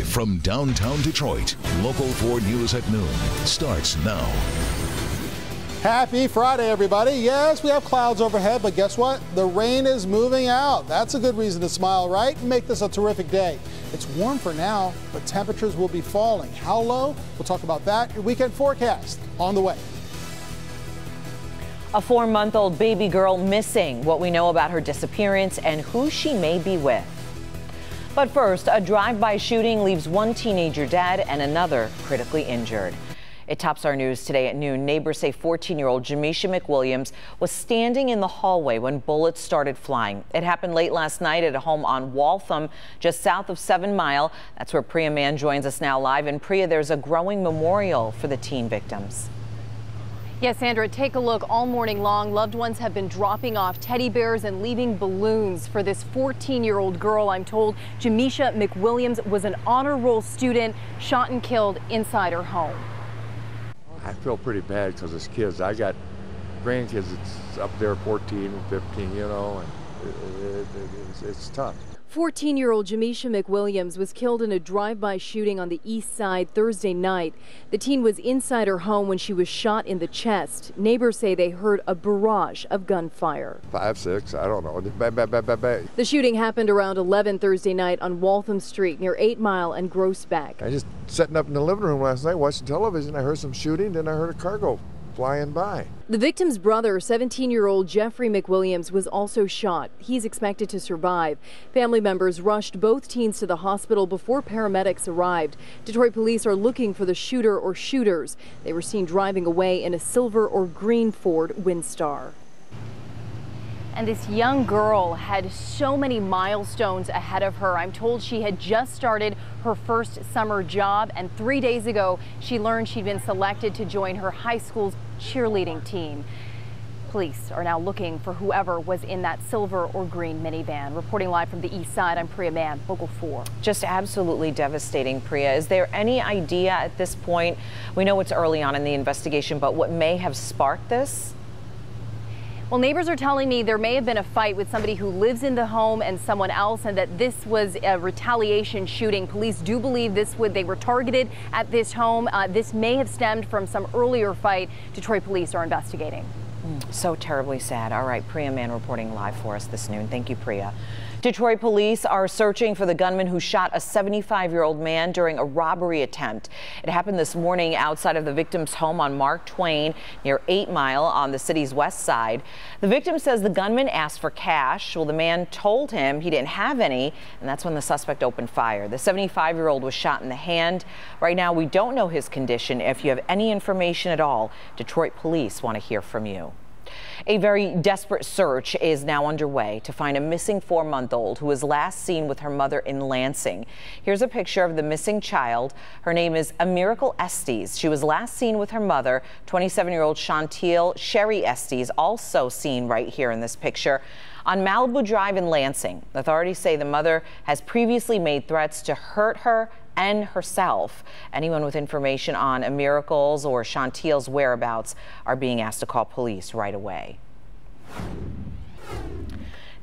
from downtown Detroit, local 4 News at noon starts now. Happy Friday, everybody. Yes, we have clouds overhead, but guess what? The rain is moving out. That's a good reason to smile, right? Make this a terrific day. It's warm for now, but temperatures will be falling. How low? We'll talk about that. Your weekend forecast on the way. A 4-month-old baby girl missing, what we know about her disappearance and who she may be with. But first, a drive-by shooting leaves one teenager dead and another critically injured. It tops our news today at noon. Neighbors say 14-year-old Jamesha Mcwilliams was standing in the hallway when bullets started flying. It happened late last night at a home on Waltham, just south of 7 Mile. That's where Preseason Man joins us now live. And Priya, there's a growing memorial for the teen victims. Yes, Sandra, take a look. All morning long, loved ones have been dropping off teddy bears and leaving balloons for this 14-year-old girl. I'm told Jamesha Mcwilliams was an honor roll student, shot and killed inside her home. I feel pretty bad because it's kids. I got grandkids that's up there 14 and 15, you know, and it's tough. 14-year-old Jamesha Mcwilliams was killed in a drive-by shooting on the east side Thursday night. The teen was inside her home when she was shot in the chest. Neighbors say they heard a barrage of gunfire. 5, 6, I don't know. Bang, bang, bang, bang, bang. The shooting happened around 11 Thursday night on Waltham Street near 8 Mile and Grossback. I just sitting up in the living room last night watching television. I heard some shooting, then I heard a car go flying by. The victim's brother, 17-year-old Jeffrey Mcwilliams, was also shot. He's expected to survive. Family members rushed both teens to the hospital before paramedics arrived. Detroit police are looking for the shooter or shooters. They were seen driving away in a silver or green Ford Windstar. And this young girl had so many milestones ahead of her. I'm told she had just started her first summer job, and 3 days ago she learned she'd been selected to join her high school's cheerleading team. Police are now looking for whoever was in that silver or green minivan. Reporting live from the east side, I'm Preseason Man, Local 4. Just absolutely devastating, Priya. Is there any idea at this point, we know it's early on in the investigation, but what may have sparked this? Well, neighbors are telling me there may have been a fight with somebody who lives in the home and someone else, and that this was a retaliation shooting. Police do believe they were targeted at this home. This may have stemmed from some earlier fight. Detroit police are investigating. So terribly sad. All right, Preseason Man reporting live for us this noon. Thank you, Priya. Detroit police are searching for the gunman who shot a 75-year-old man during a robbery attempt. It happened this morning outside of the victim's home on Mark Twain near 8 Mile on the city's west side. The victim says the gunman asked for cash. Well, the man told him he didn't have any, and that's when the suspect opened fire. The 75-year-old was shot in the hand. Right now, we don't know his condition. If you have any information at all, Detroit police want to hear from you. A very desperate search is now underway to find a missing 4-month-old who was last seen with her mother in Lansing. Here's a picture of the missing child. Her name is Miracle Estes. She was last seen with her mother, 27-year-old Chantil Sherry Estes, also seen right here in this picture on Malibu Drive in Lansing. Authorities say the mother has previously made threats to hurt her and herself. Anyone with information on Miracle's or Chantil's whereabouts are being asked to call police right away.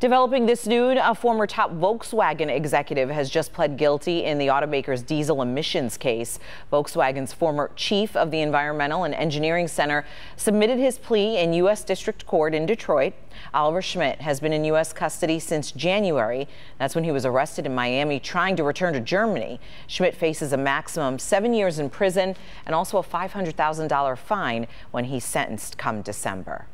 Developing this noon, a former top Volkswagen executive has just pled guilty in the Automakers diesel emissions case. Volkswagen's former chief of the Environmental and Engineering Center submitted his plea in U.S. District Court in Detroit. Oliver Schmidt has been in U.S. custody since January. That's when he was arrested in Miami trying to return to Germany. Schmidt faces a maximum 7 years in prison and also a $500,000 fine when he's sentenced come December.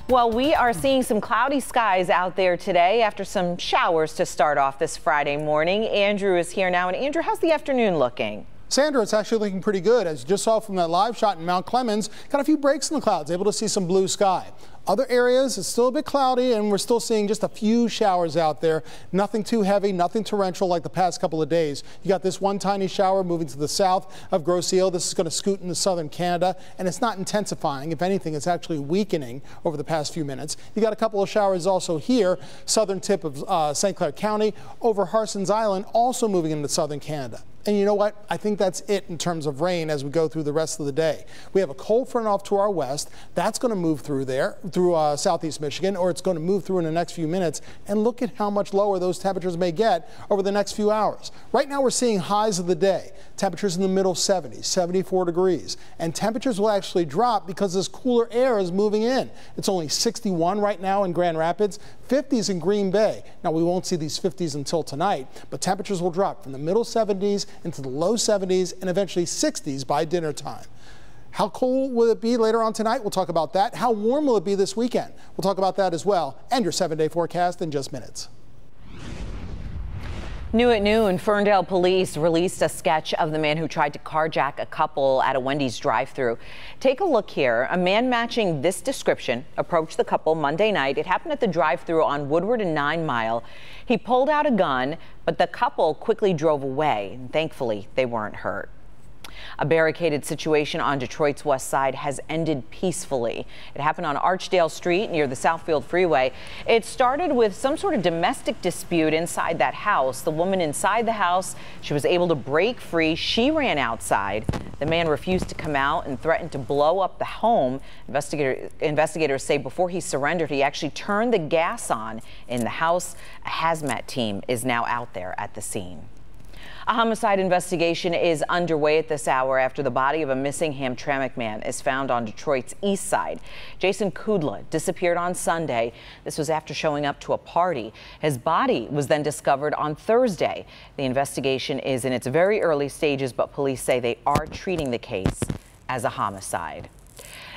Well, we are seeing some cloudy skies out there today after some showers to start off this Friday morning. Andrew is here now. And Andrew, how's the afternoon looking? Sandra, it's actually looking pretty good. As you just saw from that live shot in Mount Clemens, got a few breaks in the clouds, able to see some blue sky. Other areas, it's still a bit cloudy, and we're still seeing just a few showers out there. Nothing too heavy, nothing torrential like the past couple of days. You got this one tiny shower moving to the south of Grosse Ile. This is going to scoot into southern Canada, and it's not intensifying. If anything, it's actually weakening over the past few minutes. You got a couple of showers also here, southern tip of St. Clair County, over Harson's Island, also moving into southern Canada. And you know what? I think that's it in terms of rain as we go through the rest of the day. We have a cold front off to our west. That's going to move through there, through southeast Michigan, or it's going to move through in the next few minutes. And look at how much lower those temperatures may get over the next few hours. Right now we're seeing highs of the day. Temperatures in the middle 70s, 74 degrees. And temperatures will actually drop because this cooler air is moving in. It's only 61 right now in Grand Rapids, 50s in Green Bay. Now we won't see these 50s until tonight, but temperatures will drop from the middle 70s into the low 70s and eventually 60s by dinner time. How cold will it be later on tonight? We'll talk about that. How warm will it be this weekend? We'll talk about that as well. And your 7-day forecast in just minutes. New at noon, Ferndale police released a sketch of the man who tried to carjack a couple at a Wendy's drive-thru. Take a look here. A man matching this description approached the couple Monday night. It happened at the drive-thru on Woodward and 9 Mile. He pulled out a gun, but the couple quickly drove away. And thankfully, they weren't hurt. A barricaded situation on Detroit's west side has ended peacefully. It happened on Archdale Street near the Southfield Freeway. It started with some sort of domestic dispute inside that house. The woman inside the house, she was able to break free. She ran outside. The man refused to come out and threatened to blow up the home. Investigators say before he surrendered, he actually turned the gas on in the house. A hazmat team is now out there at the scene. A homicide investigation is underway at this hour after the body of a missing Hamtramck Man is found on Detroit's east side. Jason Kudla disappeared on Sunday. This was after showing up to a party. His body was then discovered on Thursday. The investigation is in its very early stages, but police say they are treating the case as a homicide.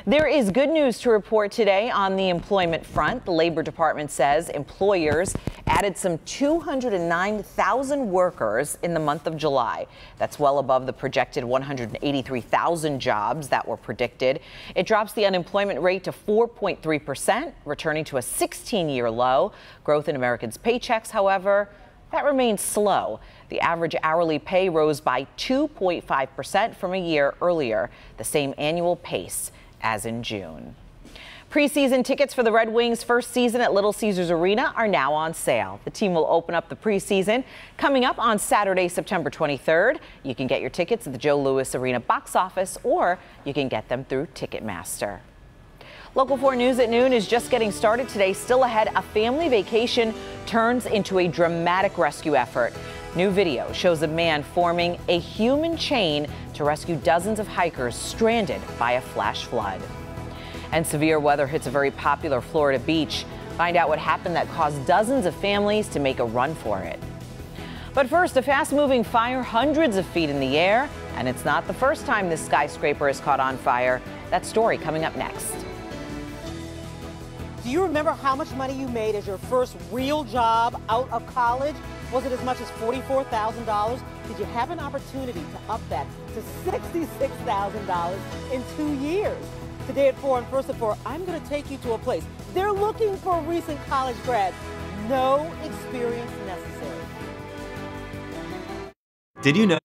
There is good news to report today on the employment front. The Labor Department says employers added some 209,000 workers in the month of July. That's well above the projected 183,000 jobs that were predicted. It drops the unemployment rate to 4.3%, returning to a 16-year low. Growth in Americans' paychecks, however, that remains slow. The average hourly pay rose by 2.5% from a year earlier, the same annual pace as in June. Preseason tickets for the Red Wings' first season at Little Caesars Arena are now on sale. The team will open up the preseason coming up on Saturday, September 23rd. You can get your tickets at the Joe Louis Arena box office, or you can get them through Ticketmaster. Local 4 News at noon is just getting started today. Still ahead, a family vacation turns into a dramatic rescue effort. New video shows a man forming a human chain to rescue dozens of hikers stranded by a flash flood. And severe weather hits a very popular Florida beach. Find out what happened that caused dozens of families to make a run for it. But first, a fast-moving fire hundreds of feet in the air. And it's not the first time this skyscraper is caught on fire. That story coming up next. Do you remember how much money you made as your first real job out of college? Was it as much as $44,000? Did you have an opportunity to up that to $66,000 in 2 years? Today at 4 on First at 4, I'm going to take you to a place. They're looking for recent college grads. No experience necessary. Did you know?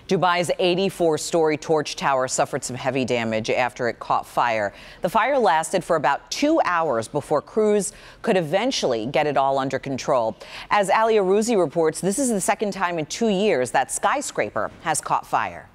Dubai's 84-story torch tower suffered some heavy damage after it caught fire. The fire lasted for about 2 hours before crews could eventually get it all under control. As Ali Arouzi reports, this is the second time in 2 years that skyscraper has caught fire.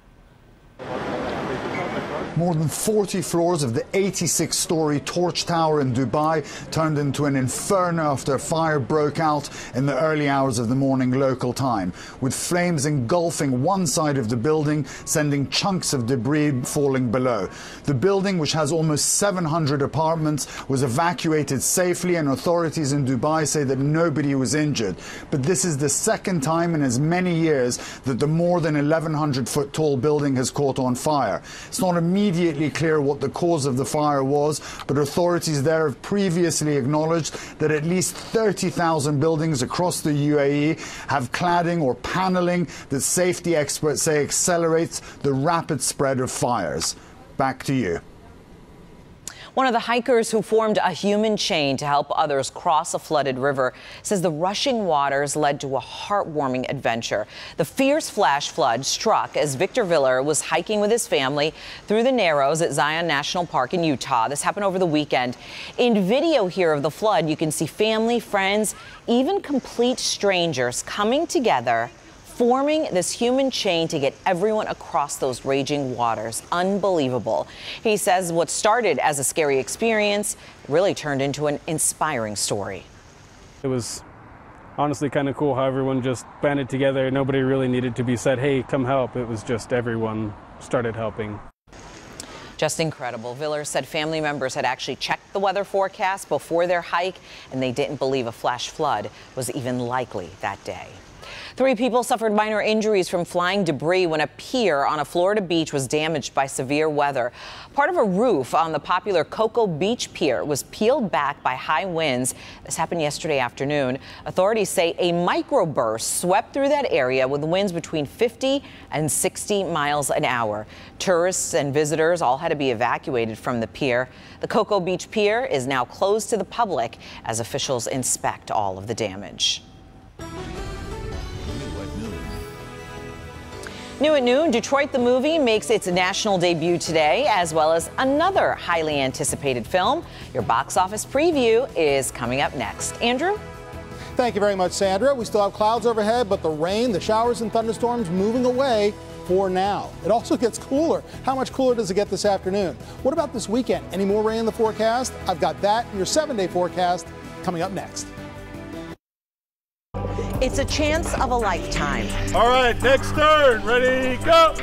More than 40 floors of the 86-story torch tower in Dubai turned into an inferno after a fire broke out in the early hours of the morning local time, with flames engulfing one side of the building, sending chunks of debris falling below. The building, which has almost 700 apartments, was evacuated safely, and authorities in Dubai say that nobody was injured. But this is the second time in as many years that the more than 1,100-foot tall building has caught on fire. It's not immediately clear what the cause of the fire was, but authorities there have previously acknowledged that at least 30,000 buildings across the UAE have cladding or paneling that safety experts say accelerates the rapid spread of fires. Back to you. One of the hikers who formed a human chain to help others cross a flooded river says the rushing waters led to a heartwarming adventure. The fierce flash flood struck as Victor Viller was hiking with his family through the Narrows at Zion National Park in Utah. This happened over the weekend. In video here of the flood, you can see family, friends, even complete strangers coming together forming this human chain to get everyone across those raging waters. Unbelievable. He says what started as a scary experience really turned into an inspiring story. It was honestly kind of cool how everyone just banded together. Nobody really needed to be said, hey, come help. It was just everyone started helping. Just incredible. Villers said family members had actually checked the weather forecast before their hike, and they didn't believe a flash flood was even likely that day. 3 people suffered minor injuries from flying debris when a pier on a Florida beach was damaged by severe weather. Part of a roof on the popular Cocoa Beach Pier was peeled back by high winds. This happened yesterday afternoon. Authorities say a microburst swept through that area with winds between 50 and 60 miles an hour. Tourists and visitors all had to be evacuated from the pier. The Cocoa Beach Pier is now closed to the public as officials inspect all of the damage. New at noon, Detroit the movie makes its national debut today, as well as another highly anticipated film. Your box office preview is coming up next. Andrew? Thank you very much, Sandra. We still have clouds overhead, but the rain, the showers and thunderstorms moving away for now. It also gets cooler. How much cooler does it get this afternoon? What about this weekend? Any more rain in the forecast? I've got that in your 7-day forecast coming up next. It's a chance of a lifetime. All right, next turn. Ready, go.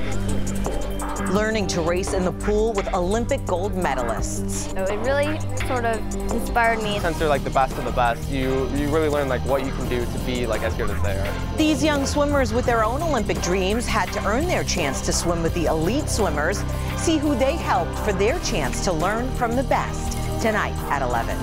Learning to race in the pool with Olympic gold medalists. So it really sort of inspired me. Since they're like the best of the best, you really learn like what you can do to be like as good as they are. These young swimmers with their own Olympic dreams had to earn their chance to swim with the elite swimmers. See who they helped for their chance to learn from the best tonight at 11.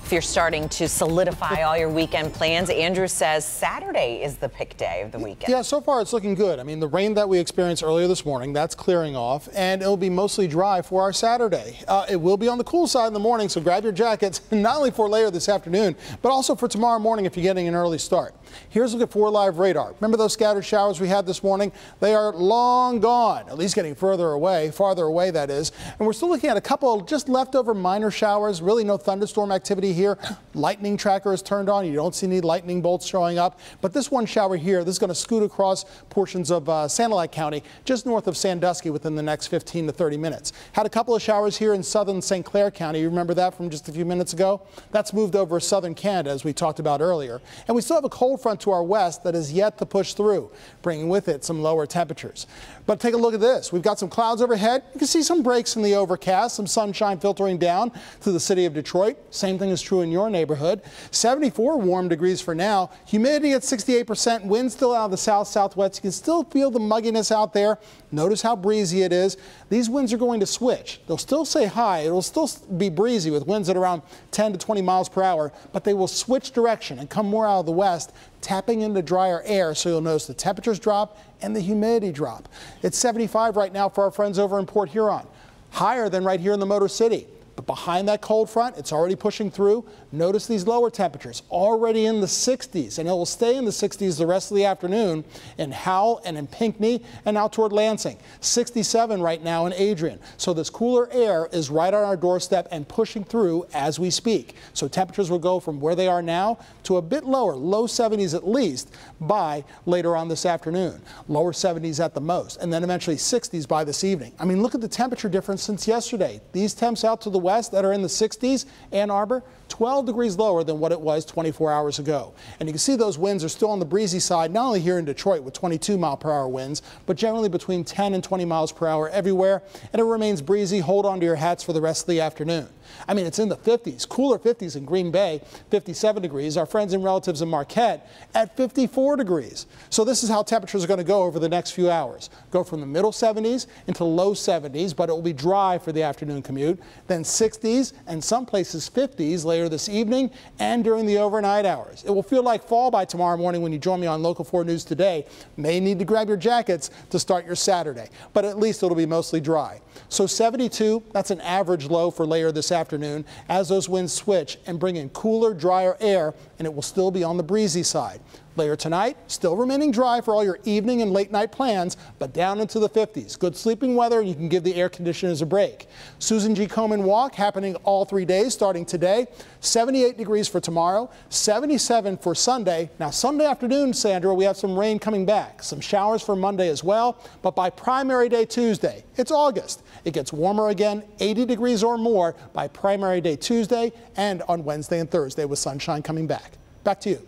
If you're starting to solidify all your weekend plans, Andrew says Saturday is the pick day of the weekend. Yeah, so far it's looking good. I mean, the rain that we experienced earlier this morning, that's clearing off, and it'll be mostly dry for our Saturday. It will be on the cool side in the morning, so grab your jackets, not only for later this afternoon, but also for tomorrow morning if you're getting an early start. Here's a look at 4 Live radar. Remember those scattered showers we had this morning? They are long gone, at least getting farther away that is. And we're still looking at a couple just leftover minor showers, really no thunderstorm activity here. Lightning tracker is turned on. You don't see any lightning bolts showing up. But this one shower here, this is going to scoot across portions of Sanilac County, just north of Sandusky within the next 15 to 30 minutes. Had a couple of showers here in southern St. Clair County. You remember that from just a few minutes ago? That's moved over southern Canada, as we talked about earlier. And we still have a cold front to our west that is yet to push through, bringing with it some lower temperatures. But take a look at this. We've got some clouds overhead. You can see some breaks in the overcast, some sunshine filtering down to the city of Detroit. Same thing is true in your neighborhood. 74 warm degrees for now. Humidity at 68%. Wind still out of the south-southwest. You can still feel the mugginess out there. Notice how breezy it is. These winds are going to switch. They'll still stay high. It'll still be breezy with winds at around 10 to 20 miles per hour, but they will switch direction and come more out of the west, tapping into drier air, so you'll notice the temperatures drop and the humidity drop. It's 75 right now for our friends over in Port Huron, higher than right here in the Motor City. But behind that cold front, it's already pushing through. Notice these lower temperatures already in the 60s, and it will stay in the 60s the rest of the afternoon in Howell and in Pinckney and out toward Lansing. 67 right now in Adrian. So this cooler air is right on our doorstep and pushing through as we speak. So temperatures will go from where they are now to a bit lower, low 70s at least, by later on this afternoon. Lower 70s at the most, and then eventually 60s by this evening. I mean, look at the temperature difference since yesterday. These temps out to the west that are in the 60s, Ann Arbor, 12 degrees lower than what it was 24 hours ago. And you can see those winds are still on the breezy side, not only here in Detroit with 22-mile-per-hour winds, but generally between 10 and 20 miles per hour everywhere. And it remains breezy. Hold on to your hats for the rest of the afternoon. I mean, it's in the 50s, cooler 50s in Green Bay, 57 degrees. Our friends and relatives in Marquette at 54 degrees. So this is how temperatures are going to go over the next few hours. Go from the middle 70s into low 70s, but it will be dry for the afternoon commute. Then 60s and some places 50s later this evening and during the overnight hours. It will feel like fall by tomorrow morning when you join me on Local 4 News Today. May need to grab your jackets to start your Saturday, but at least it'll be mostly dry. So 72, that's an average low for later this afternoon as those winds switch and bring in cooler, drier air, and it will still be on the breezy side. Later tonight, still remaining dry for all your evening and late night plans, but down into the 50s. Good sleeping weather, and you can give the air conditioners a break. Susan G. Komen Walk happening all 3 days starting today. 78 degrees for tomorrow, 77 for Sunday. Now Sunday afternoon, Sandra, we have some rain coming back. Some showers for Monday as well, but by primary day Tuesday, it's August. It gets warmer again, 80 degrees or more by primary day Tuesday and on Wednesday and Thursday with sunshine coming back. Back to you.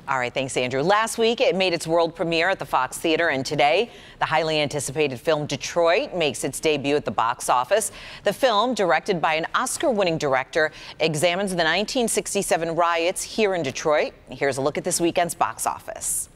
All right, thanks, Andrew. Last week, it made its world premiere at the Fox Theater, and today, the highly anticipated film Detroit makes its debut at the box office. The film, directed by an Oscar-winning director, examines the 1967 riots here in Detroit. Here's a look at this weekend's box office.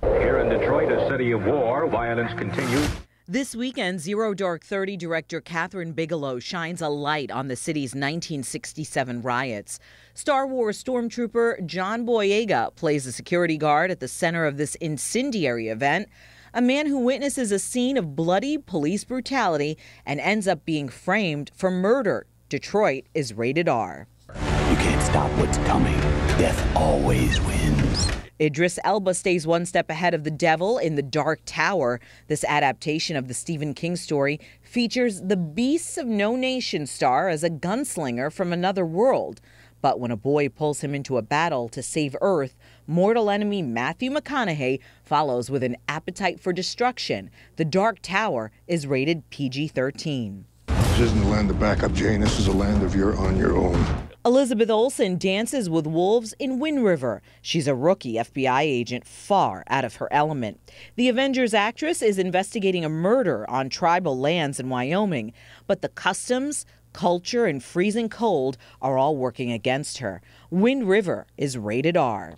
Here in Detroit, a city of war, violence continues. This weekend, Zero Dark 30 director Catherine Bigelow shines a light on the city's 1967 riots. Star Wars stormtrooper John Boyega plays a security guard at the center of this incendiary event, a man who witnesses a scene of bloody police brutality and ends up being framed for murder. Detroit is rated R. You can't stop what's coming. Death always wins. Idris Elba stays one step ahead of the devil in The Dark Tower. This adaptation of the Stephen King story features the Beasts of No Nation star as a gunslinger from another world. But when a boy pulls him into a battle to save Earth, mortal enemy Matthew McConaughey follows with an appetite for destruction. The Dark Tower is rated PG-13. This isn't a land of backup, Jane. This is a land of you're on your own. Elizabeth Olsen dances with wolves in Wind River. She's a rookie FBI agent far out of her element. The Avengers actress is investigating a murder on tribal lands in Wyoming, but the customs, culture, and freezing cold are all working against her. Wind River is rated R.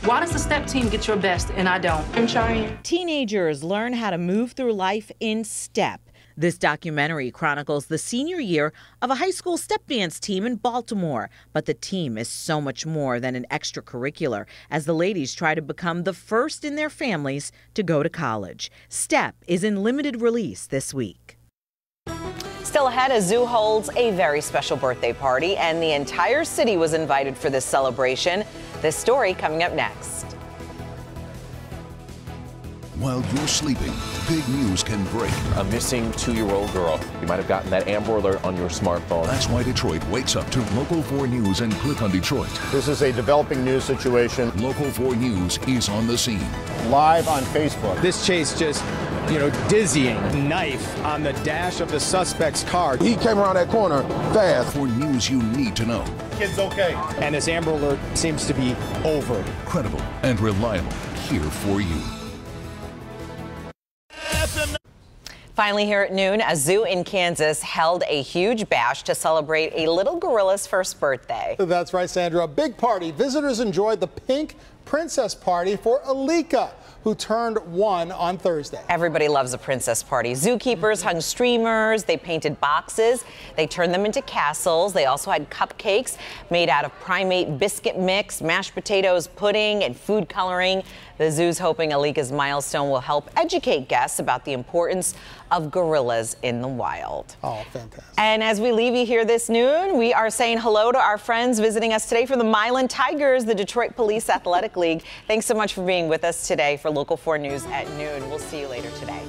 Why does the step team get your best and I don't? I'm trying. Teenagers learn how to move through life in step. This documentary chronicles the senior year of a high school step dance team in Baltimore. But the team is so much more than an extracurricular, as the ladies try to become the first in their families to go to college. Step is in limited release this week. Still ahead, a zoo holds a very special birthday party, and the entire city was invited for this celebration. This story coming up next. While you're sleeping, big news can break. A missing 2-year-old girl. You might have gotten that Amber Alert on your smartphone. That's why Detroit wakes up to Local 4 News and Click on Detroit. This is a developing news situation. Local 4 News is on the scene. Live on Facebook. This chase just, dizzying. Knife on the dash of the suspect's car. He came around that corner fast. For news you need to know. Kid's okay. And this Amber Alert seems to be over. Credible and reliable. Here for you. Finally, here at noon, a zoo in Kansas held a huge bash to celebrate a little gorilla's first birthday. That's right, Sandra. A big party. Visitors enjoyed the pink princess party for Alika, who turned 1 on Thursday. Everybody loves a princess party. Zookeepers hung streamers, they painted boxes, they turned them into castles. They also had cupcakes made out of primate biscuit mix, mashed potatoes, pudding, and food coloring. The zoo's hoping Alika's milestone will help educate guests about the importance of gorillas in the wild. Oh, fantastic. And as we leave you here this noon, we are saying hello to our friends visiting us today from the Milan Tigers, the Detroit Police Athletic League. Thanks so much for being with us today for Local 4 News at noon. We'll see you later today.